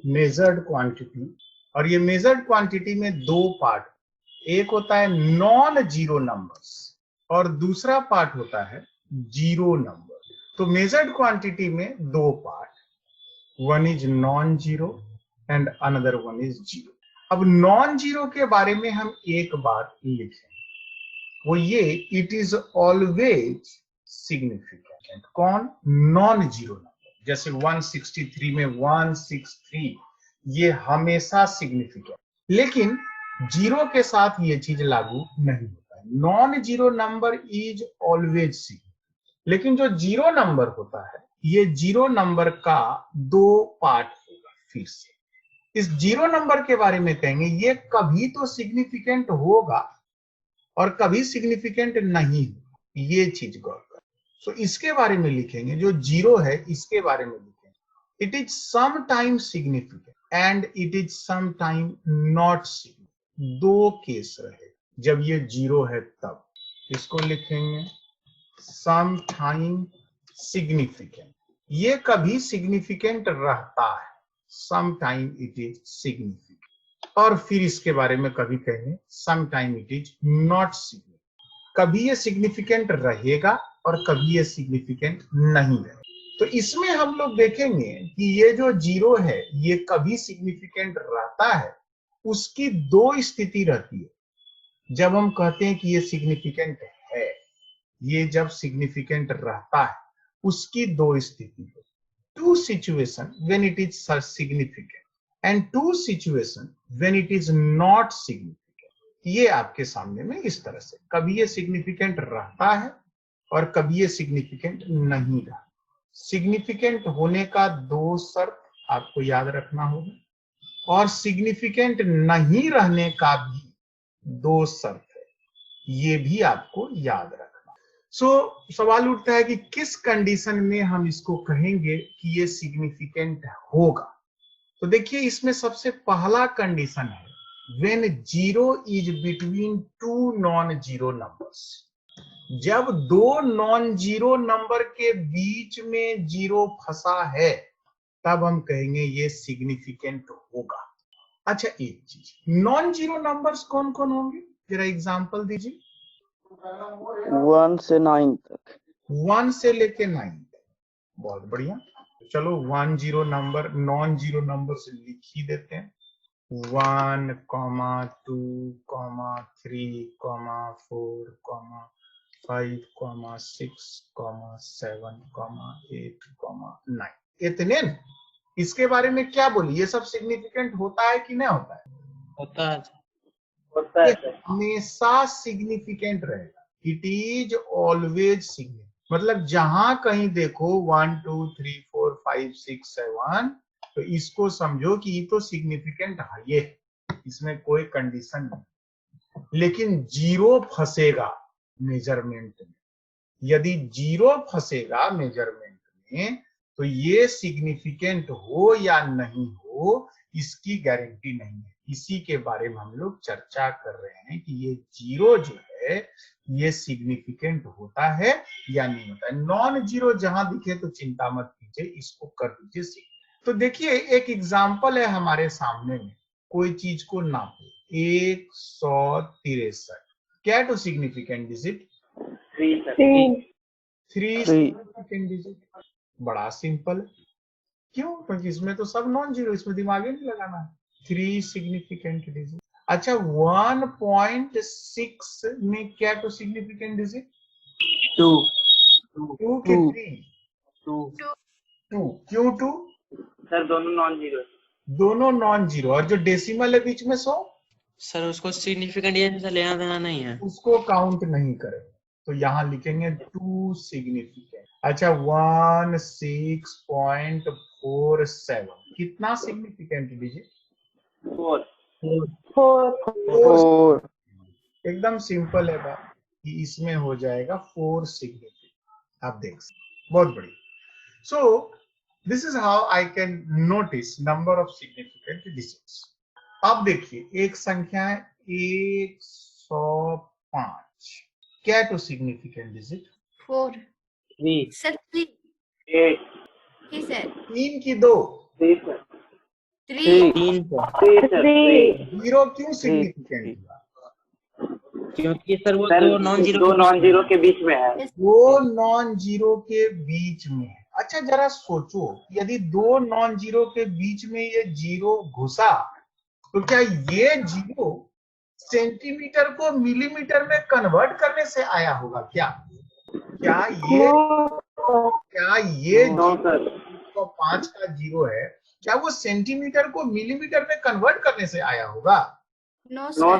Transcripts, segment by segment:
Measured quantity, और ये measured quantity में दो पार्ट, एक होता है नॉन जीरो नंबर्स और दूसरा पार्ट होता है जीरो नंबर। तो मेजर्ड क्वांटिटी में दो part, one is non zero and another one is zero. अब नॉन जीरो के बारे में हम एक बार लिखें, वो ये, इट इज ऑलवेज सिग्निफिकेंट। कौन? Non zero number. जैसे 163 में 163, ये हमेशा सिग्निफिकेंट। लेकिन जीरो के साथ ये चीज लागू नहीं होता है। Non zero number is always significant. लेकिन जो जीरो नंबर होता है, ये जीरो नंबर का दो पार्ट होगा। फिर से इस जीरो नंबर के बारे में कहेंगे, ये कभी तो सिग्निफिकेंट होगा और कभी सिग्निफिकेंट नहीं होगा। ये चीज गौर कर। तो इसके बारे में लिखेंगे, जो जीरो है इसके बारे में लिखेंगे, it is some time significant and it is some time not significant. दो केस रहे, जब ये जीरो है तब इसको लिखेंगे सम टाइम सिग्निफिकेंट। ये कभी सिग्निफिकेंट रहता है, some time it is significant. और फिर इसके बारे में कभी कहेंगे some time it is not significant. कभी ये सिग्निफिकेंट रहेगा और कभी ये सिग्निफिकेंट नहीं रहेगा। तो इसमें हम लोग देखेंगे कि ये जो जीरो है ये कभी सिग्निफिकेंट रहता है, उसकी दो स्थिति रहती है। जब हम कहते हैं कि ये सिग्निफिकेंट है, ये जब सिग्निफिकेंट रहता है उसकी दो स्थिति है। Two situation when it is significant and two situation when it is not significant. ये आपके सामने में इस तरह से, कभी ये सिग्निफिकेंट रहता है और कभी ये सिग्निफिकेंट नहीं रहा। सिग्निफिकेंट होने का दो शर्त आपको याद रखना होगा, और सिग्निफिकेंट नहीं रहने का भी दो शर्त है, ये भी आपको याद रखना। सवाल उठता है कि किस कंडीशन में हम इसको कहेंगे कि ये सिग्निफिकेंट होगा। तो देखिए, इसमें सबसे पहला कंडीशन है when zero is between two non zero numbers. जब दो नॉन जीरो नंबर के बीच में जीरो फंसा है तब हम कहेंगे ये सिग्निफिकेंट होगा। अच्छा, एक चीज, नॉन जीरो नंबर्स कौन कौन होंगे, जरा एग्जांपल दीजिए। 1 से 9 तक। 1 से लेके 9 तक, बहुत बढ़िया। चलो 1 zero number, non zero number से लिख ही देते हैं। 1, 2, 3, 4, 5, 6, 7, 8, 9, इतने। इसके बारे में क्या बोली, ये सब सिग्निफिकेंट होता है कि नहीं होता है? होता है। होता ये है। हमेशा सिग्निफिकेंट रहेगा। It is always significant. मतलब जहां कहीं देखो 1, 2, 3, 4, 5, 6, 7, तो इसको समझो कि ये तो सिग्निफिकेंट है, ये इसमें कोई कंडीशन नहीं। लेकिन जीरो फंसेगा मेजरमेंट में। यदि जीरो फंसेगा मेजरमेंट में तो ये सिग्निफिकेंट हो या नहीं हो इसकी गारंटी नहीं है। इसी के बारे में हम लोग चर्चा कर रहे हैं कि ये जीरो जो है ये सिग्निफिकेंट होता है या नहीं होता है। नॉन जीरो जहां दिखे तो चिंता मत कीजिए, इसको कर दीजिए। तो देखिए, एक एग्जांपल है हमारे सामने में, कोई चीज को नापो, 163, क्या two significant digit? 3 significant digit. बड़ा सिंपल, क्यों? क्योंकि इसमें तो सब नॉन जीरो, इसमें दिमाग ही नहीं लगाना है। 3 सिग्निफिकेंट डिजिट। अच्छा, 1.6 में क्या टू सिग्निफिकेंट डिजिट? 2 2 के 3? 2। क्यों 2? सर दोनों नॉन जीरो। दोनों नॉन जीरो, और जो डेसिमल है बीच में 100, सर उसको सिग्निफिकेंट ये से लेना देना नहीं है, उसको काउंट नहीं करें। तो यहां लिखेंगे 2 सिग्निफिकेंट। अच्छा, 16.47 कितना सिग्निफिकेंट डिजिट? 4 एकदम सिंपल है बात कि इसमें हो जाएगा 4 सिग्निफिकेंट। आप देख सकते, बहुत बढ़िया। So this is how I can notice number of significant digits. अब देखिए, एक संख्या है 105, क्या टू सिग्निफिकेंट डिजिट? 4 3 सर 3 8 जी सर 3 की 2? 3 सर 3 3 सर, 3 सर 3 जीरो क्यों सिग्निफिकेंट हुआ? क्योंकि सर वो सर दो नॉन जीरो दो नॉन जीरो के बीच में है। दो नॉन जीरो के बीच में है। अच्छा जरा सोचो, यदि दो नॉन जीरो के बीच में ये जीरो घुसा तो क्या ये जीरो सेंटीमीटर को मिलीमीटर में कन्वर्ट करने से आया होगा क्या? क्या ये नो सर 5 का जीरो है, क्या वो सेंटीमीटर को मिलीमीटर में कन्वर्ट करने से आया होगा? नो सर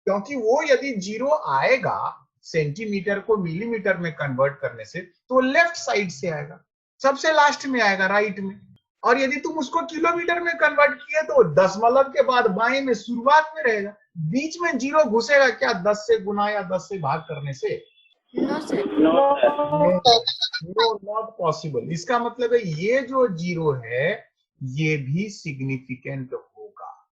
क्योंकि वो यदि जीरो आएगा सेंटीमीटर को मिलीमीटर में कन्वर्ट करने से तो लेफ्ट साइड से आएगा, सबसे लास्ट में आएगा, राइट में। और यदि तुम उसको किलोमीटर में कन्वर्ट किए तो दशमलव के बाद बाएं में शुरुआत में रहेगा, बीच में जीरो घुसेगा क्या 10 से गुना या 10 से भाग करने से? No sir no not possible. इसका मतलब है ये जो जीरो है ये भी सिग्निफिकेंट होगा।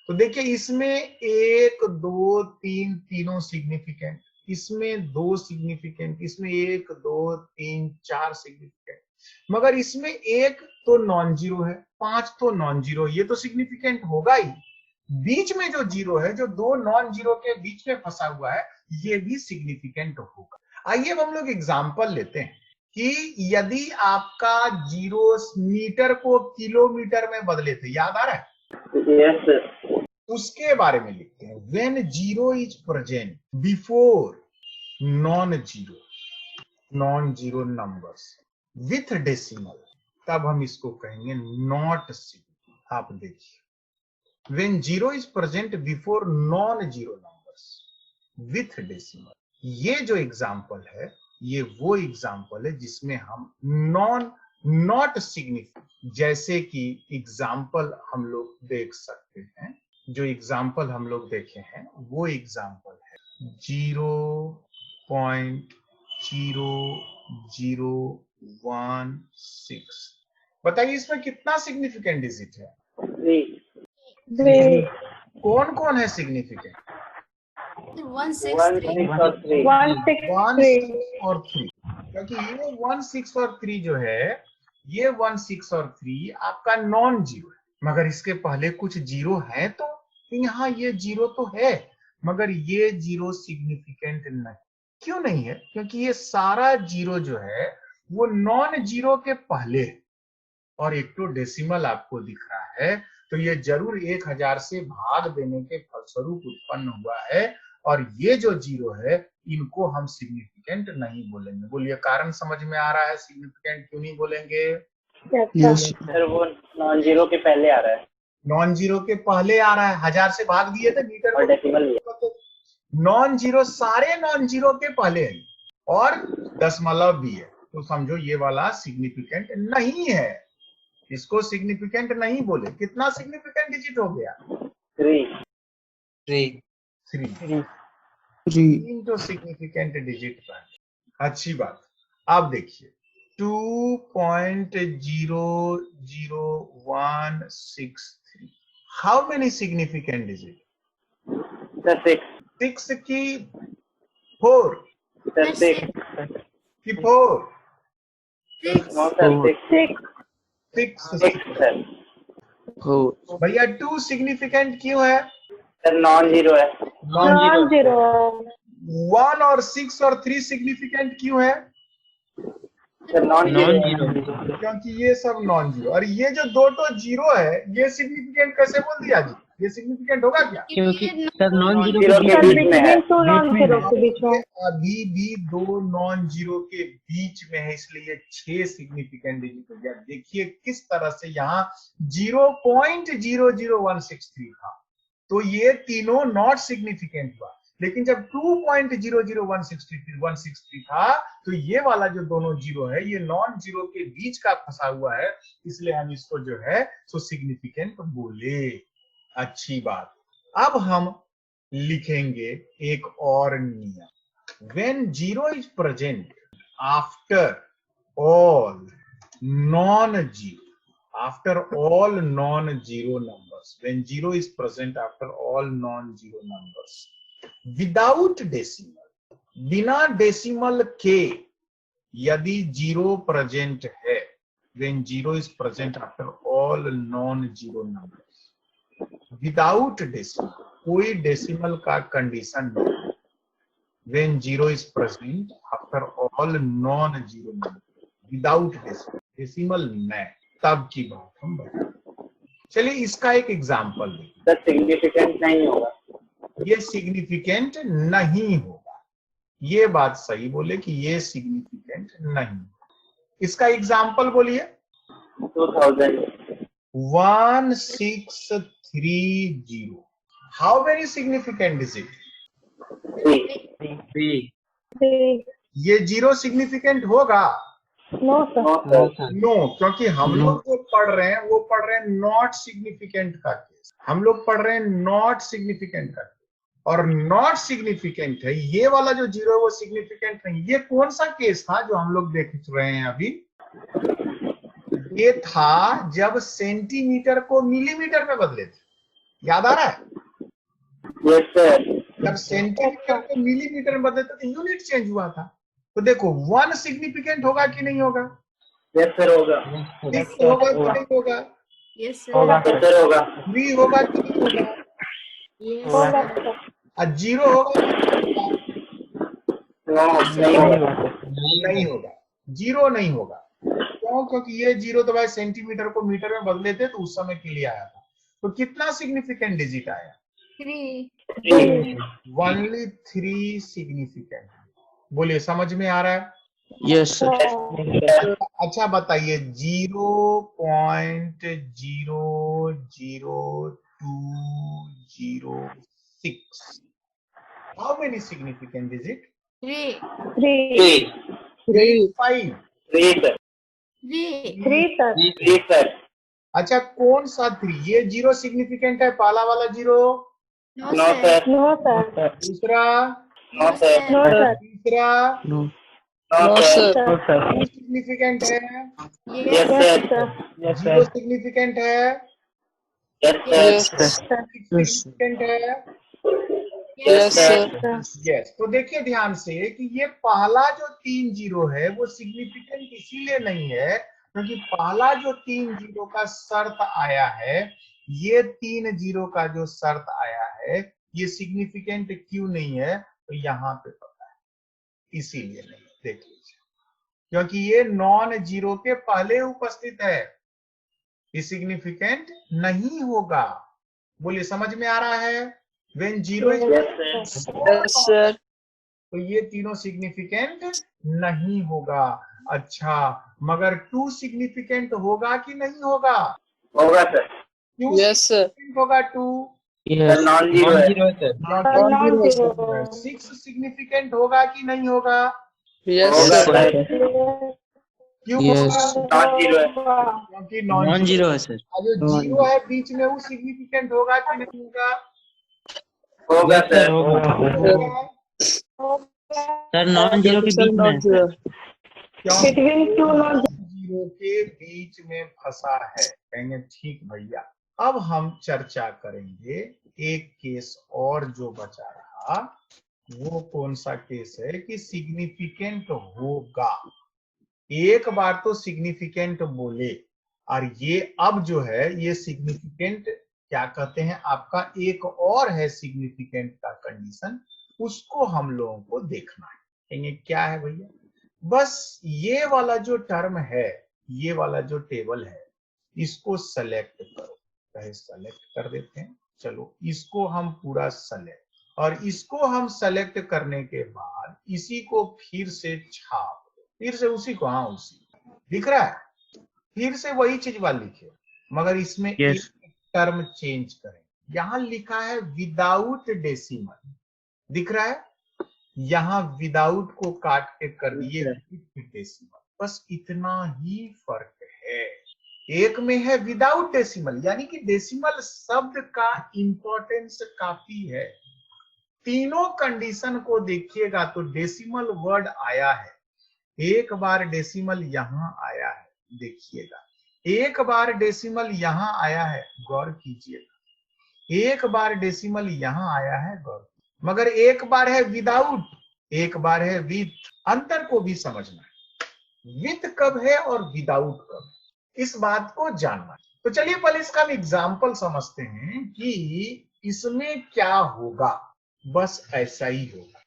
तो देखिए इसमें 1 2 3 तीनों सिग्निफिकेंट, इसमें 2 सिग्निफिकेंट, इसमें 1 2 3 4 सिग्निफिकेंट, मगर इसमें 1 तो नॉन जीरो है, 5 तो नॉन जीरो, ये तो सिग्निफिकेंट होगा ही। बीच में जो जीरो है, जो दो नॉन जीरो के बीच में फंसा हुआ है, ये भी सिग्निफिकेंट होगा। आइए अब हम लोग एग्जांपल लेते हैं कि यदि आपका जीरो मीटर को किलोमीटर में बदले थे, याद आ रहा है? यस सर उसके बारे में लिखते हैं। When zero is present before non zero numbers with decimal, तब हम इसको कहेंगे नॉट सिग्निफिकेंट। आप देखिए, when zero is present before non zero numbers with decimal, ये जो एग्जाम्पल है ये वो एग्जाम्पल है जिसमें हम नॉट सिग्निफिकेंट, जैसे कि एग्जाम्पल हम लोग देख सकते हैं, जो एग्जाम्पल हम लोग देखे हैं वो एग्जाम्पल है 0.0016। बताइए इसमें कितना सिग्निफिकेंट डिजिट है? 3 कौन कौन है सिग्निफिकेंट? 1 6 और 3 1 6 और 3, क्योंकि ये 1 6 और 3 जो है, ये 1 6 और 3 आपका नॉन जीरो है, मगर इसके पहले कुछ जीरो है तो यहाँ ये जीरो तो है, मगर ये जीरो सिग्निफिकेंट नहीं। क्यों नहीं है? क्योंकि ये सारा जीरो जो है वो नॉन जीरो के पहले है और एक तो डेसिमल आपको दिख रहा है, तो ये जरूर 1000 से भाग देने के फलस्वरूप उत्पन्न हुआ है, और ये जो जीरो है इनको हम सिग्निफिकेंट नहीं बोलेंगे। बोलिए कारण समझ में आ रहा है सिग्निफिकेंट क्यों नहीं बोलेंगे? सर वो नॉन जीरो के पहले आ रहा है नॉन जीरो के पहले आ रहा है, 1000 से भाग दिए थे मीटर और डेसिमल भी है। नॉन जीरो, सारे नॉन जीरो के पहले है और दशमलव भी है, तो समझो ये वाला सिग्निफिकेंट नहीं है, इसको सिग्निफिकेंट नहीं बोले। कितना सिग्निफिकेंट डिजिट हो गया? 3 3 तो सिग्निफिकेंट डिजिट पर। अच्छी बात। अब देखिए 2.00163, how many significant digit? Sir 6 की 4 सर 6 की 4? नो सर 6 सर भैया 2 सिग्निफिकेंट क्यों है? सर नॉन जीरो है नॉन जीरो। 1 और 6 और 3 सिग्निफिकेंट क्यों है? Sir non non zero zero. क्योंकि ये सब नॉन जीरो, और ये जो दो तो जीरो है ये सिग्निफिकेंट कैसे बोल दिया जी? ये सिग्निफिकेंट होगा क्या? क्योंकि सर नॉन जीरो जीरो के के बीच बीच में है अभी भी दो नॉन जीरो के बीच में है, इसलिए 6 सिग्निफिकेंट डिजिट हो गया। देखिए किस तरह से यहाँ 0.00163 था, तो ये तीनों नॉट सिग्निफिकेंट हुआ, लेकिन जब 2.00163 था तो ये वाला जो दोनों जीरो है ये नॉन जीरो के बीच का फंसा हुआ है, इसलिए हम इसको जो है सो सिग्निफिकेंट बोले। अच्छी बात। अब हम लिखेंगे एक और नियम। When zero is present after all non zero, after all non-zero numbers, when zero is present after all non-zero numbers without decimal, बिना डेसिमल के यदि जीरो प्रेजेंट है, when 0 is present after all non-zero numbers. Without decimal, कोई decimal का condition नहीं, when 0 is present after all non-zero numbers. Without decimal नहीं, तब की बात हम बताएं। चलिए इसका एक एग्जाम्पल देखिए। सर सिग्निफिकेंट नहीं होगा, ये सिग्निफिकेंट नहीं होगा, ये बात सही बोले कि ये सिग्निफिकेंट नहीं। इसका एग्जाम्पल बोलिए। 2000 1630। How very significant is it? 3 ये 0 सिग्निफिकेंट होगा? नो सर, नो, क्योंकि हम लोग जो पढ़ रहे हैं वो पढ़ रहे हैं नॉट सिग्निफिकेंट का केस। हम लोग पढ़ रहे हैं नॉट सिग्निफिकेंट का, और नॉट सिग्निफिकेंट है ये वाला जो 0 है वो सिग्निफिकेंट नहीं। ये कौन सा केस था जो हम लोग देख रहे हैं अभी? ये था जब सेंटीमीटर को मिलीमीटर में बदले थे, याद आ रहा है? यस सर, जब सेंटीमीटर को मिलीमीटर में बदले थे तो यूनिट चेंज हुआ था। तो देखो 1 सिग्निफिकेंट होगा कि नहीं होगा? यस सर होगा, 6 होगा कि नहीं होगा? यस होगा सर, सर होगा, 3 होगा कि नहीं होगा? यस होगा, सर, और 0 होगा कि नहीं होगा, नहीं होगा? 0 नहीं होगा। क्यों? क्योंकि ये 0 तो भाई सेंटीमीटर को मीटर में बदले थे तो उस समय के लिए आया था। तो कितना सिग्निफिकेंट डिजिट आया? 3 ओनली 3 सिग्निफिकेंट। बोलिए समझ में आ रहा है? Yes sir. अच्छा बताइए 0.00206 how many significant is it? 3 5। 3 sir, 3 sir, अच्छा कौन सा 3? ये 0 सिग्निफिकेंट है, पहला वाला 0। नो नो सर, सर, दूसरा, नो सर, तीसरा, नो नो सर, सिग्निफिकेंट है, यस सर, 0 सिग्निफिकेंट है, यस सर, सिग्निफिकेंट है। यस सर, यस, तो देखिए ध्यान से कि ये पहला जो 3 0 है वो सिग्निफिकेंट इसीलिए नहीं है क्योंकि पहला जो 3 0 का शर्त आया है, ये 3 0 का जो शर्त आया है ये सिग्निफिकेंट क्यों नहीं है? तो यहाँ पे पता है, इसीलिए नहीं। देख लीजिए, क्योंकि ये नॉन जीरो के पहले उपस्थित है, ये सिग्निफिकेंट नहीं होगा। बोलिए समझ में आ रहा है? When 0 yes sir. तो ये तीनों सिग्निफिकेंट नहीं होगा। अच्छा, मगर 2 सिग्निफिकेंट होगा कि नहीं होगा? होगा सर, क्यों यस सर। significant होगा 2? यस नॉन जीरो है, क्योंकि 6 सिग्निफिकेंट होगा कि नहीं होगा? यस होगा सर। सर, क्यों Yes. होगा? नॉन जीरो है, क्योंकि नॉन जीरो है सर। जो 0 है बीच में वो सिग्निफिकेंट होगा कि नहीं होगा? होगा सर, होगा। सर नॉन जीरो के बीच में है। क्योंकि 0 के बीच में फंसा है। कहेंगे ठीक भैया। अब हम चर्चा करेंगे एक केस और जो बचा रहा, वो कौन सा केस है कि सिग्निफिकेंट होगा। एक बार तो सिग्निफिकेंट बोले, और ये अब जो है ये सिग्निफिकेंट क्या कहते हैं आपका, एक और है सिग्निफिकेंट का कंडीशन, उसको हम लोगों को देखना है। कहेंगे क्या है भैया? बस ये वाला जो टर्म है, ये वाला जो टेबल है, इसको सेलेक्ट करो। चाहे सेलेक्ट कर देते हैं, चलो इसको हम पूरा सेलेक्ट, और इसको हम सेलेक्ट करने के बाद इसी को फिर से छाप, फिर से उसी को, हाँ उसी दिख रहा है, फिर से वही चीज वाला लिखे, मगर इसमें Yes. एक टर्म चेंज करें। यहां लिखा है विदाउट डेसिमल, दिख रहा है? यहां विदाउट को काट के कर दिए विद डेसिमल। बस इतना ही फर्क है। एक में है विदाउट डेसिमल, यानी कि डेसिमल शब्द का इंपॉर्टेंस काफी है। तीनों कंडीशन को देखिएगा तो डेसिमल वर्ड आया है। एक बार डेसिमल यहां आया है, देखिएगा, एक बार डेसिमल यहां आया है, गौर कीजिएगा, एक बार डेसिमल यहां आया है, गौर, मगर एक बार है विदाउट, एक बार है विथ। अंतर को भी समझना है, विथ कब है और विदाउट कब है। इस बात को जानना। तो चलिए पहले इसका हम एग्जाम्पल समझते हैं कि इसमें क्या होगा। बस ऐसा ही होगा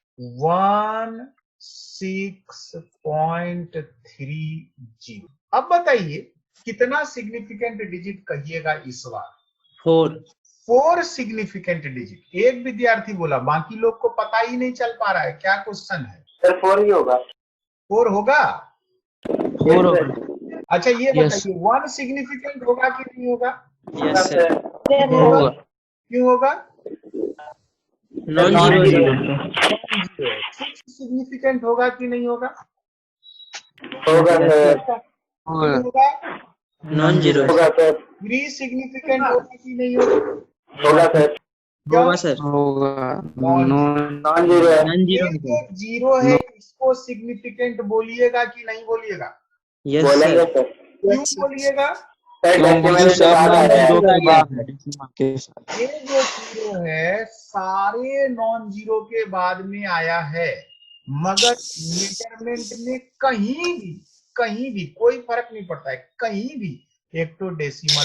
16.30। अब बताइए कितना सिग्निफिकेंट डिजिट कहिएगा इस बार? 4 सिग्निफिकेंट डिजिट। एक विद्यार्थी बोला, बाकी लोग को पता ही नहीं चल पा रहा है। क्या क्वेश्चन है? सर 4 ही होगा। 4 होगा? 4 होगा। अच्छा ये Yes. बताइए 1 सिग्निफिकेंट होगा कि नहीं होगा? Yes sir. होगा। क्यों होगा? Non zero. 6 सिग्निफिकेंट होगा कि नहीं होगा? होगा सर। क्यों होगा? Non zero. होगा सर। 3 सिग्निफिकेंट होगा कि नहीं होगा? होगा सर। होगा सर। नॉन जीरो है। नॉन ये जीरो। जो 0 है इसको सिग्निफिकेंट बोलिएगा कि नहीं बोलिएगा? यस बोलेंगे सर। सर। क्यों बोलिएगा? सर डेसिमल के बाद आ रहा है। ये जो 0 है सारे नॉन जीरो के बाद में आया है, मगर मेजरमेंट में कहीं भी कोई फर्क नहीं पड़ता है। कहीं भी एक तो डेसिमल,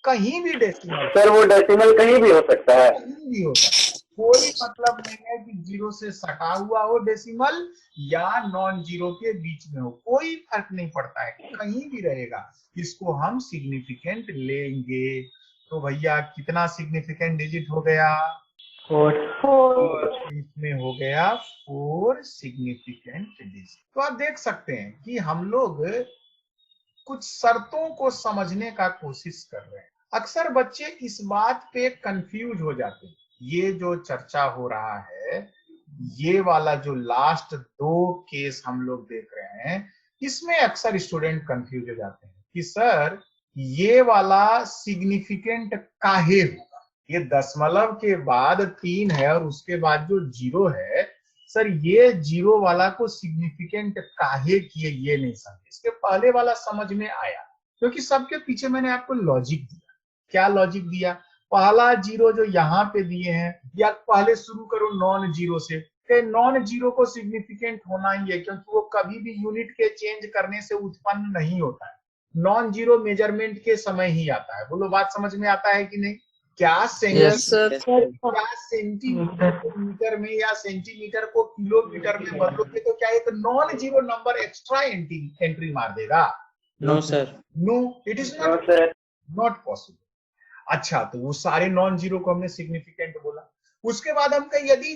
कहीं भी डेसिमल, सर वो डेसिमल कहीं भी हो सकता है। कहीं भी होता है। कोई मतलब नहीं है कि 0 से सटा हुआ हो डेसिमल या नॉन जीरो के बीच में हो, कोई फर्क नहीं पड़ता है, कहीं भी रहेगा। इसको हम सिग्निफिकेंट लेंगे। तो भैया कितना सिग्निफिकेंट डिजिट हो गया? 4। इसमें हो गया 4 सिग्निफिकेंट डिजिट। तो आप देख सकते हैं कि हम लोग कुछ शर्तों को समझने का कोशिश कर रहे हैं। अक्सर बच्चे इस बात पे कंफ्यूज हो जाते हैं। ये जो चर्चा हो रहा है, ये वाला जो लास्ट 2 केस हम लोग देख रहे हैं, इसमें अक्सर स्टूडेंट कंफ्यूज हो जाते हैं कि सर ये वाला सिग्निफिकेंट काहे होगा? ये दशमलव के बाद 3 है और उसके बाद जो 0 है, सर ये 0 वाला को सिग्निफिकेंट काहे किए ये नहीं समझे। इसके पहले वाला समझ में आया क्योंकि सबके पीछे मैंने आपको लॉजिक दिया। क्या लॉजिक दिया? पहला 0 जो यहाँ पे दिए हैं, या पहले शुरू करो नॉन जीरो से। नॉन जीरो को सिग्निफिकेंट होना ही है क्योंकि वो कभी भी यूनिट के चेंज करने से उत्पन्न नहीं होता है। नॉन जीरो मेजरमेंट के समय ही आता है। बोलो बात समझ में आता है कि नहीं? क्या सेंटीमीटर को मीटर में या सेंटीमीटर को किलोमीटर में बदलोगे तो क्या एक non zero number extra entry मार देगा? No sir. No, it is not possible. अच्छा, तो वो सारे नॉन जीरो को हमने सिग्निफिकेंट बोला। उसके बाद हम कहें यदि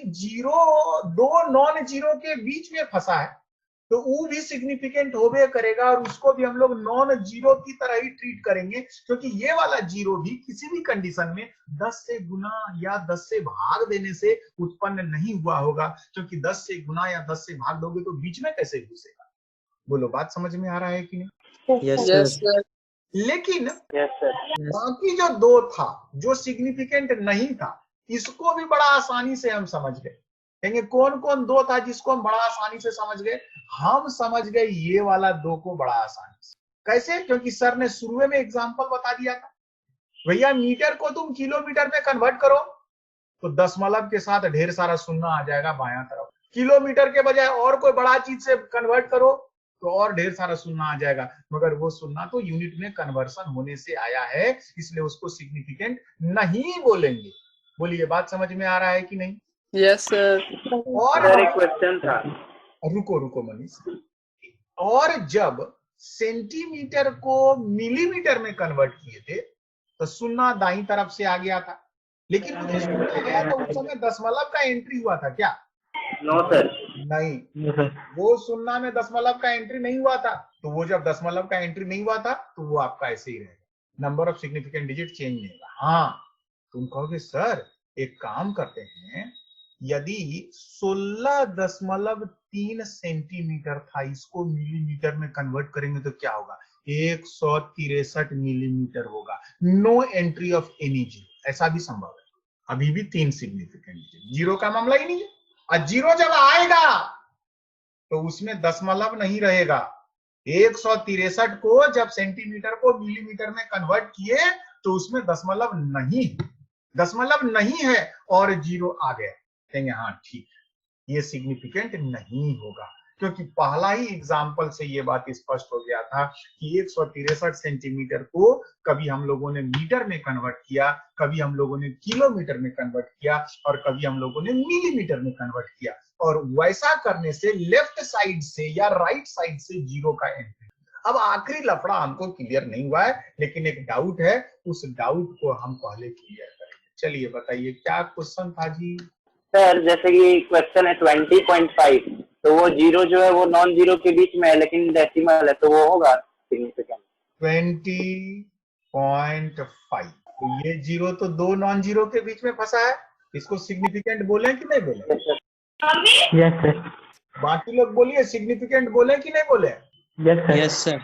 2 नॉन जीरो के बीच में फंसा है तो वो भी सिग्निफिकेंट होबे करेगा और उसको भी हम लोग नॉन जीरो की तरह ही ट्रीट करेंगे क्योंकि ये वाला 0 भी किसी भी कंडीशन में 10 से गुना या 10 से भाग देने से उत्पन्न नहीं हुआ होगा, क्योंकि 10 से गुना या 10 से भाग दोगे तो बीच में कैसे घुसेगा? बोलो बात समझ में आ रहा है कि नहीं? Yes sir. लेकिन यस सर। बाकी जो 2 था जो सिग्निफिकेंट नहीं था, इसको भी बड़ा आसानी से हम समझ गए। कहेंगे कौन कौन 2 था जिसको हम बड़ा आसानी से समझ गए? हम समझ गए ये वाला 2 को बड़ा आसानी से। कैसे? क्योंकि सर ने शुरू में एग्जांपल बता दिया था। भैया मीटर को तुम किलोमीटर में कन्वर्ट करो तो दशमलव के साथ ढेर सारा शून्य आ जाएगा बायां तरफ। किलोमीटर के बजाय और कोई बड़ा चीज से कन्वर्ट करो तो और ढेर सारा शून्य आ जाएगा, मगर वो शून्य तो यूनिट में कन्वर्सन होने से आया है, इसलिए उसको सिग्निफिकेंट नहीं बोलेंगे। बोलिए बात समझ में आ रहा है कि नहीं? Yes sir. और एक क्वेश्चन था। रुको मनीष। और जब सेंटीमीटर को मिलीमीटर में कन्वर्ट किए थे तो शून्य दाईं तरफ से आ गया था, लेकिन वो जो शून्य आया था उस समय दशमलव का एंट्री हुआ था क्या? No sir. नहीं, वो शून्य में दशमलव का एंट्री नहीं हुआ था। तो वो जब दशमलव का एंट्री नहीं हुआ था तो वो आपका ऐसे ही रहेगा, number of significant digit change नहीं होगा। हाँ, तुम कहोगे सर एक काम करते हैं, यदि 16.3 सेंटीमीटर था, इसको मिलीमीटर में कन्वर्ट करेंगे तो क्या होगा? 163 मिलीमीटर होगा। No entry of any zero, ऐसा भी संभव है। अभी भी 3 सिग्निफिकेंट डिजिट, जीरो का मामला ही नहीं है। और 0 जब आएगा तो उसमें दशमलव नहीं रहेगा। 163 को जब सेंटीमीटर को मिलीमीटर में कन्वर्ट किए तो उसमें दशमलव नहीं है और 0 आ गया। कहेंगे हाँ ठीक है, ये सिग्निफिकेंट नहीं होगा। क्योंकि पहला ही एग्जाम्पल से ये बात स्पष्ट हो गया था कि 163 सेंटीमीटर को कभी हम लोगों ने मीटर में कन्वर्ट किया, कभी हम लोगों ने किलोमीटर में कन्वर्ट किया और कभी हम लोगों ने मिलीमीटर में कन्वर्ट किया। और वैसा करने से लेफ्ट साइड से या राइट साइड से 0 का एंट्री। अब आखिरी लफड़ा हमको क्लियर नहीं हुआ है, लेकिन एक डाउट है, उस डाउट को हम पहले क्लियर करेंगे। चलिए बताइए क्या क्वेश्चन था जी? सर जैसे कि क्वेश्चन है 20.5, तो वो 0 जो है वो नॉन जीरो के बीच में है, लेकिन डेसिमल है, तो वो होगा सिग्निफिकेंट 20.5। तो ये 0 तो दो नॉन जीरो के बीच में फंसा है, इसको सिग्निफिकेंट बोले कि नहीं बोले? Yes sir. बाकी लोग बोलिए सिग्निफिकेंट बोले कि नहीं बोले? Yes sir. Yes sir.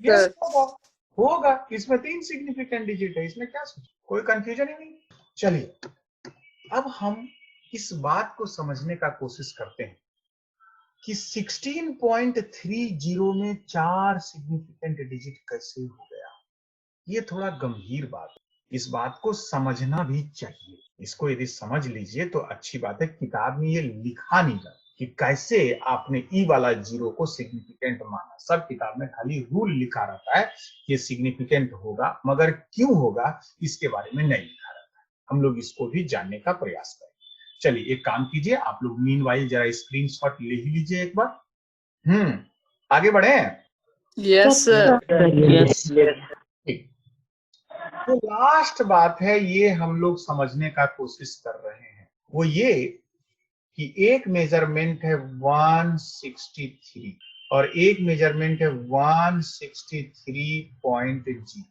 Yes होगा। इसमें 3 सिग्निफिकेंट डिजिट है, इसमें क्या सोच, कोई कंफ्यूजन ही नहीं। चलिए अब हम इस बात को समझने का कोशिश करते हैं कि 16.30 में 4 सिग्निफिकेंट डिजिट कैसे हो गया। ये थोड़ा गंभीर बात है, इस बात को समझना भी चाहिए। इसको यदि समझ लीजिए तो अच्छी बात है। किताब में ये लिखा नहीं था कि कैसे आपने ई वाला 0 को सिग्निफिकेंट माना। सब किताब में खाली रूल लिखा रहता है, ये सिग्निफिकेंट होगा, मगर क्यों होगा इसके बारे में नहीं लिखा रहता है। हम लोग इसको भी जानने का प्रयास करें। चलिए एक काम कीजिए, आप लोग मीनवाइल जरा स्क्रीनशॉट ले ही लीजिए एक बार। आगे बढ़े। Yes sir. यस। तो लास्ट बात है, ये हम लोग समझने का कोशिश कर रहे हैं, वो ये कि एक मेजरमेंट है 163 और एक मेजरमेंट है 163.0।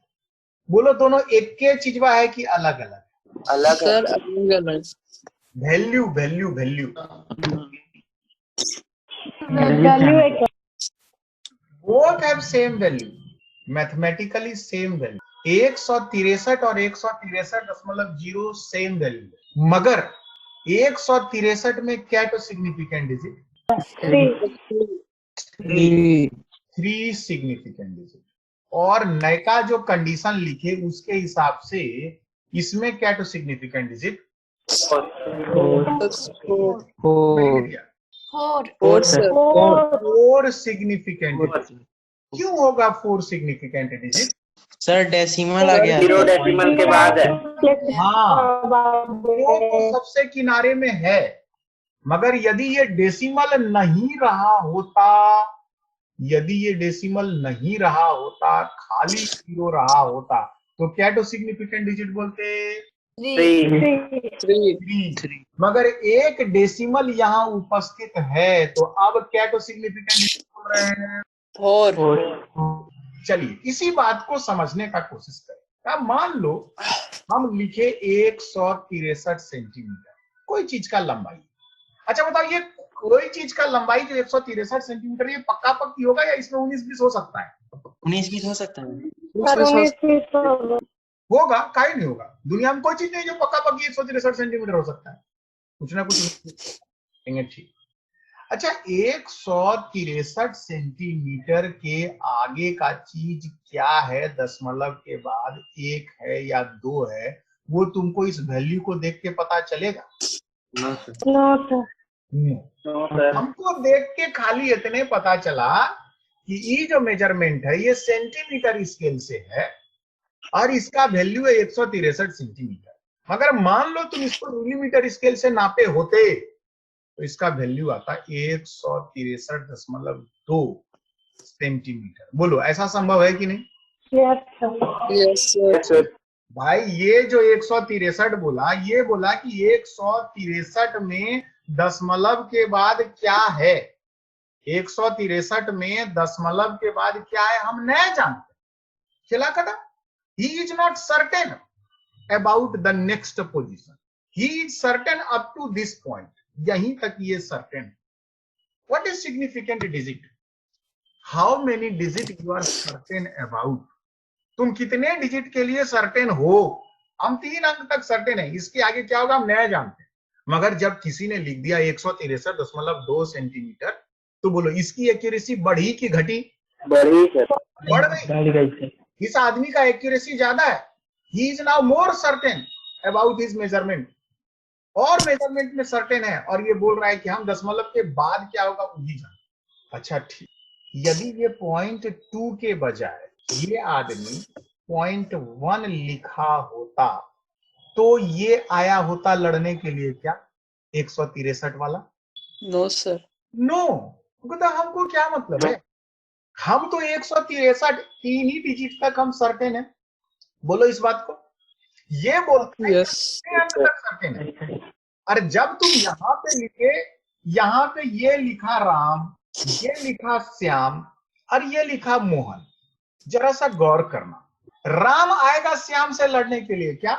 बोलो दोनों एक के चीजवा है कि अलग अलग? अलग सर है। अलग। वैल्यू वैल्यू वैल्यू वैल्यू एक both have same value, mathematically same value. 163 और 163.0 सेम वैल्यू, मगर 163 में क्या तो सिग्निफिकेंट डिजिट? 3 significant digit. और नयका जो कंडीशन लिखे उसके हिसाब से इसमें क्या तो सिग्निफिकेंट डिजिट? 4 significant digit. क्यों होगा 4 सिग्निफिकेंट डिजिट? सर डेसिमल आ गया। 0 डेसिमल के बाद है। हाँ, वो तो सबसे किनारे में है, मगर यदि ये डेसिमल नहीं रहा होता, यदि ये डेसिमल नहीं रहा होता, खाली 0 रहा होता, तो क्या तो सिग्निफिकेंट डिजिट बोलते? 3। मगर एक डेसिमल यहाँ उपस्थित है, तो अब क्या तो सिग्निफिकेंट डिजिट बोल रहे हैं? 4। चलिए इसी बात को समझने का कोशिश करें। अब मान लो हम लिखे 163 सेंटीमीटर कोई चीज का लंबाई। अच्छा बताओ, ये कोई चीज का लंबाई जो 163 सेंटीमीटर, ये पक्का पक्की होगा या इसमें 19-20 हो सकता है? 19-20 हो सकता है। होगा, काहे नहीं होगा? दुनिया में कोई चीज नहीं जो पक्का पक्की 163 सेंटीमीटर हो सकता है, कुछ ना कुछ। ठीक। अच्छा 163 सेंटीमीटर के आगे का चीज क्या है? दशमलव के बाद 1 है या 2 है, वो तुमको इस वैल्यू को देख के पता चलेगा? हमको देख के खाली इतने पता चला कि ये जो मेजरमेंट है ये सेंटीमीटर स्केल से है और इसका वैल्यू है 163 सेंटीमीटर। मगर मान लो तुम इसको मिलीमीटर स्केल से नापे होते तो इसका वैल्यू आता 163.2 सेंटीमीटर। बोलो ऐसा संभव है कि नहीं? Yes sir. भाई ये जो 163 बोला, ये बोला कि 163 में दशमलव के बाद क्या है? 163 में दशमलव के बाद क्या है हम नहीं जानते। खिला खड़ा। He is not certain about the next position. He is certain up to this point. यहीं तक ये certain. What is significant digit? How many digit you are certain about? तुम कितने डिजिट के लिए सर्टेन हो? हम 3 अंक तक सर्टेन है, इसके आगे क्या होगा हम नहीं जानते। मगर जब किसी ने लिख दिया 163.2 सेंटीमीटर, तो बोलो इसकी एक्यूरेसी बढ़ी कि घटी? बढ़ गई। इस आदमी का एक्यूरेसी ज्यादा है। He is now more certain about his measurement. और मेजरमेंट में सर्टेन है और ये बोल रहा है कि हम दशमलव के बाद क्या होगा वो नहीं जानते। अच्छा ठीक, यदि ये 0.2 के बजाय ये आदमी 0.1 लिखा होता तो ये आया होता लड़ने के लिए क्या 163 वाला? No sir. नो, तो हमको क्या मतलब है? हम तो 163 3 ही डिजिट तक हम सर्टेन है। बोलो इस बात को। ये बोलते हैं यस अंक तक सर्टेन है। अरे जब तुम यहाँ पे लिखे, यहाँ पे ये लिखा राम, ये लिखा श्याम और ये लिखा मोहन, जरा सा गौर करना। राम आएगा श्याम से लड़ने के लिए क्या?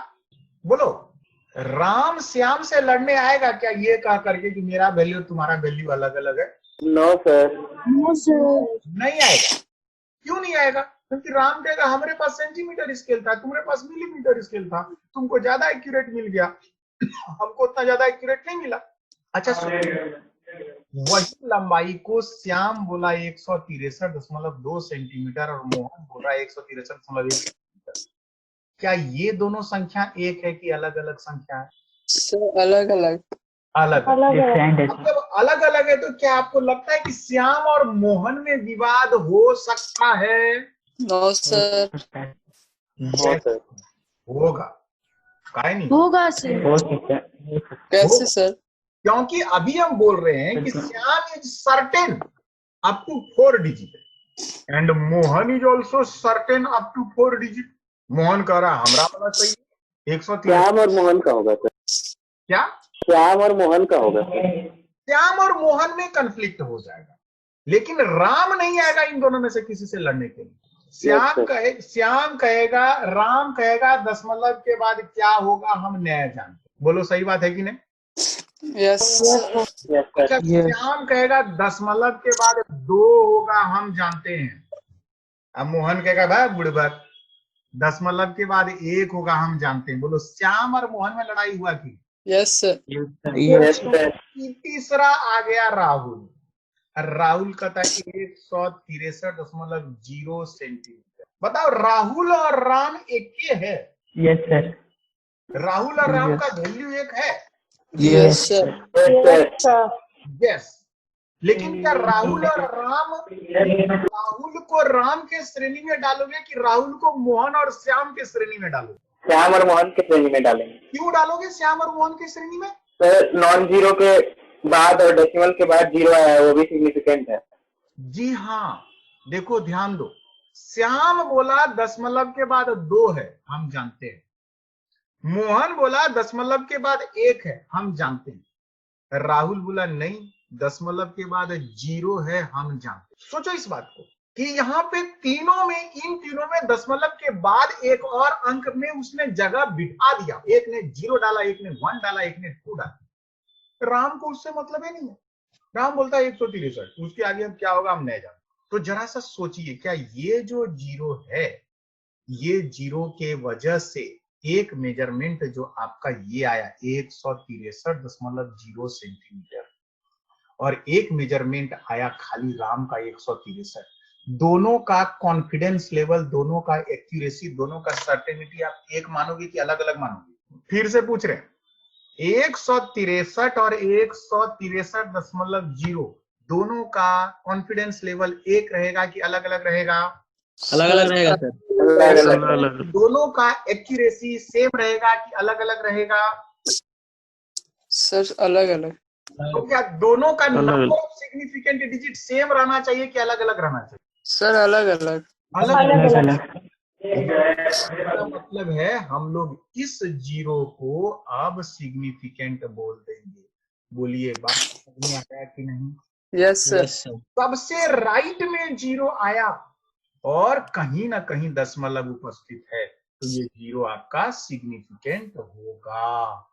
बोलो, राम श्याम से लड़ने आएगा क्या ये कह करके कि मेरा वैल्यू तुम्हारा वैल्यू अलग अलग है? No sir. No sir. नहीं आएगा। क्यों नहीं आएगा? क्योंकि राम कहेगा हमारे पास सेंटीमीटर स्केल था, तुम्हारे पास मिलीमीटर स्केल था, तुमको ज्यादा एक्यूरेट मिल गया, हमको उतना ज्यादा एक्यूरेट नहीं मिला। अच्छा वही लंबाई को श्याम बोला 163.2 सेंटीमीटर और मोहन बोला 163.1 सेंटीमीटर। क्या ये दोनों संख्या एक है कि अलग अलग संख्या है? सर अलग अलग। अलग अलग जब अलग अलग है तो क्या आपको लगता है कि श्याम और मोहन में विवाद हो सकता है? No sir. होगा, काहे नहीं होगा सर। कैसे सर? क्योंकि अभी हम बोल रहे हैं कि Shyam is certain up to 4 digit and Mohan is also certain up to 4 digit. Mohan कह रहा हमरा वाला सही है 103। श्याम और मोहन का होगा सर। क्या? श्याम और मोहन का होगा सर। श्याम और मोहन में कंफ्लिक्ट हो जाएगा, लेकिन राम नहीं आएगा इन दोनों में से किसी से लड़ने के लिए। श्याम कहेगा, राम कहेगा दशमलव के बाद क्या होगा हम नहीं जानते। बोलो सही बात है कि नहीं? यस अच्छा श्याम कहेगा दशमलव के बाद 2 होगा हम जानते हैं। अब मोहन कहेगा भाई बुड़बक दशमलव के बाद 1 होगा हम जानते हैं। बोलो श्याम और मोहन में लड़ाई हुआ थी? Yes sir. तीसरा आ गया राहुल। राहुल का था 163.0 सेंटीमीटर। बताओ राहुल और राम एक ही है? Yes sir. राहुल और राम का वैल्यू एक है? Yes sir. यस। लेकिन क्या राहुल और राहुल को राम के श्रेणी में डालोगे कि राहुल को मोहन और श्याम के श्रेणी में डालोगे? श्याम और मोहन के श्रेणी में डालेंगे। क्यों डालोगे श्याम और मोहन के श्रेणी में? सर नॉन जीरो के बाद और डेसिमल के बाद 0 आया है, वो भी सिग्निफिकेंट है। जी हाँ, देखो ध्यान दो। श्याम बोला दशमलव के बाद 2 है हम जानते हैं, मोहन बोला दशमलव के बाद 1 है हम जानते हैं, राहुल बोला नहीं दशमलव के बाद 0 है हम जानते हैं। सोचो इस बात को कि यहाँ पे इन तीनों में दशमलव के बाद एक और अंक में उसने जगह बिठा दिया। एक ने 0 डाला, एक ने 1 डाला, एक ने 2 डाला। राम को उससे मतलब ही नहीं है। राम बोलता है 163, उसके आगे अब क्या होगा हम नहीं जानते। तो जरा सा सोचिए, क्या ये जो 0 है, ये 0 के वजह से एक मेजरमेंट जो आपका ये आया 163.0 सेंटीमीटर और एक मेजरमेंट आया खाली राम का 163, दोनों का कॉन्फिडेंस लेवल, दोनों का एक्यूरेसी, दोनों का सर्टेनिटी आप एक मानोगे कि अलग अलग मानोगे? फिर से पूछ रहे हैं, 163 और 163.0 दोनों का कॉन्फिडेंस लेवल एक रहेगा कि अलग अलग रहेगा? अलग अलग रहेगा सर। दोनों का एक्यूरेसी सेम रहेगा कि अलग अलग रहेगा? सर अलग अलग। तो क्या दोनों का number of significant digit same रहना चाहिए कि अलग अलग रहना चाहिए? सर अलग अलग। अलग अलग। मतलब है हम लोग इस 0 को अब सिग्निफिकेंट बोल देंगे। बोलिए बात समझ में आया कि नहीं? Yes sir. सबसे राइट में 0 आया और कहीं ना कहीं दशमलव उपस्थित है, तो ये 0 आपका सिग्निफिकेंट होगा,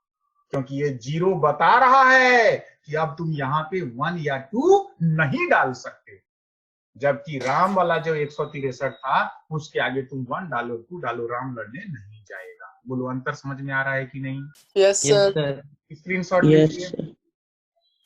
क्योंकि ये 0 बता रहा है कि अब तुम यहाँ पे 1 या 2 नहीं डाल सकते। जबकि राम वाला जो 163 था उसके आगे तुम 1 डालो 2 डालो, राम लड़ने नहीं जाएगा। बोलो अंतर समझ में आ रहा है कि नहीं? Yes sir. स्क्रीनशॉट लीजिए।